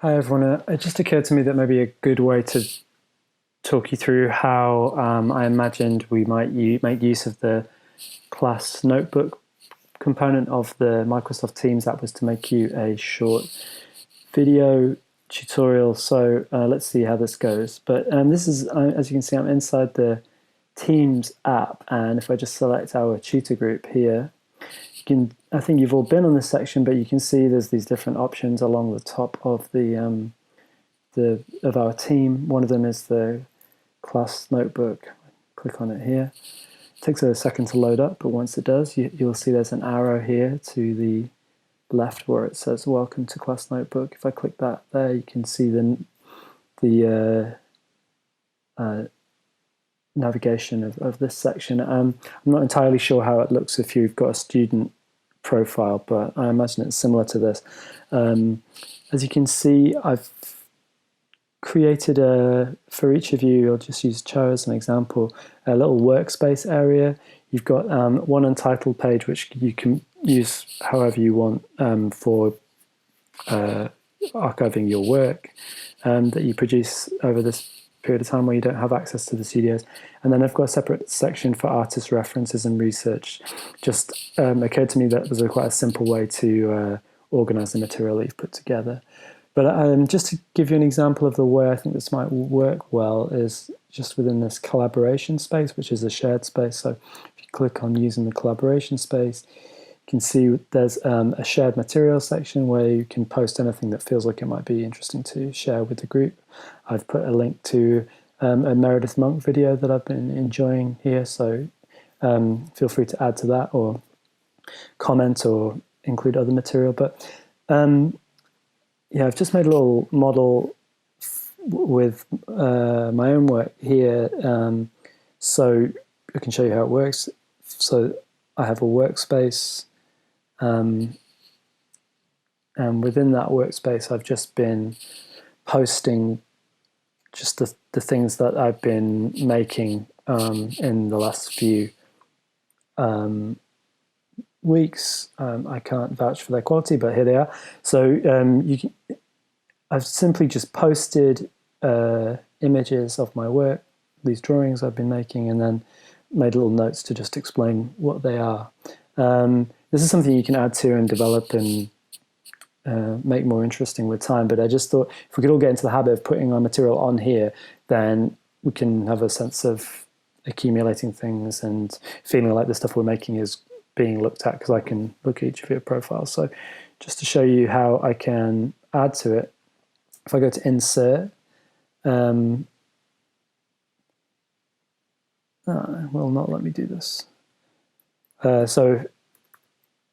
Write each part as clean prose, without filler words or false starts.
Hi everyone. It just occurred to me that maybe a good way to talk you through how I imagined we might make use of the class notebook component of the Microsoft Teams app was to make you a short video tutorial. So let's see how this goes. But this is, as you can see, I'm inside the Teams app, and if I just select our tutor group here, I think you've all been on this section, but you can see there's these different options along the top of of our team. One of them is the class notebook. Click on it here. It takes a second to load up, but once it does, you'll see there's an arrow here to the left where it says "Welcome to Class Notebook." If I click that there, you can see the navigation of this section. I'm not entirely sure how it looks if you've got a student profile, but I imagine it's similar to this. As you can see, I've created for each of you, I'll just use Cho as an example, a little workspace area. You've got one untitled page, which you can use however you want for archiving your work that you produce over this period of time where you don't have access to the studios. And then I've got a separate section for artist references and research. Just occurred to me that was quite a simple way to organize the material that you've put together. But just to give you an example of the way I think this might work well is just within this collaboration space, which is a shared space. So if you click on using the collaboration space, you can see there's a shared material section where you can post anything that feels like it might be interesting to share with the group. I've put a link to a Meredith Monk video that I've been enjoying here, so feel free to add to that or comment or include other material. But yeah, I've just made a little model with my own work here, so I can show you how it works. So I have a workspace, and within that workspace I've just been posting just the things that I've been making in the last few weeks. I can't vouch for their quality, but here they are. So I've simply just posted images of my work, these drawings I've been making, and then made little notes to just explain what they are. This is something you can add to and develop and make more interesting with time, but I just thought if we could all get into the habit of putting our material on here, then we can have a sense of accumulating things and feeling like the stuff we're making is being looked at, because I can look at each of your profiles. So just to show you how I can add to it, if I go to Insert, will not let me do this. So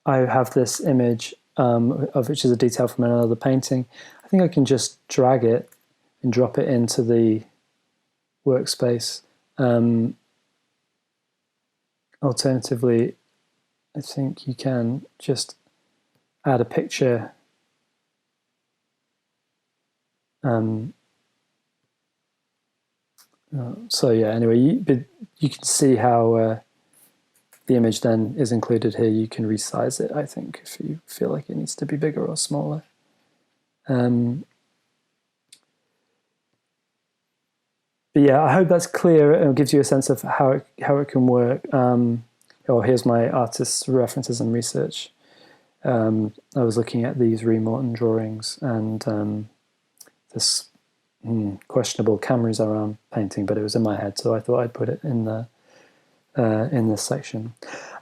I have this image of which is a detail from another painting. I think I can just drag it and drop it into the workspace. Alternatively, I think you can just add a picture. So yeah, anyway, you can see how the image then is included here. You can resize it, I think, if you feel like it needs to be bigger or smaller. But yeah, I hope that's clear. It gives you a sense of how it can work. Here's my artist's references and research. I was looking at these Ree Morton drawings and this questionable cameras around painting, but it was in my head, so I thought I'd put it in this section.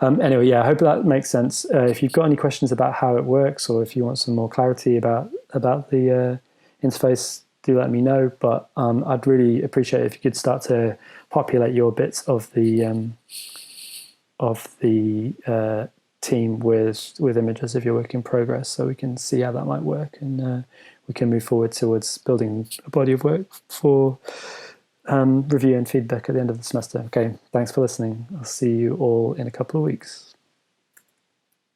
Anyway, yeah, I hope that makes sense. If you've got any questions about how it works, or if you want some more clarity about the interface, do let me know. But I'd really appreciate it if you could start to populate your bits of the team with images of your work in progress, so we can see how that might work, and we can move forward towards building a body of work for review and feedback at the end of the semester. Okay, thanks for listening. I'll see you all in a couple of weeks.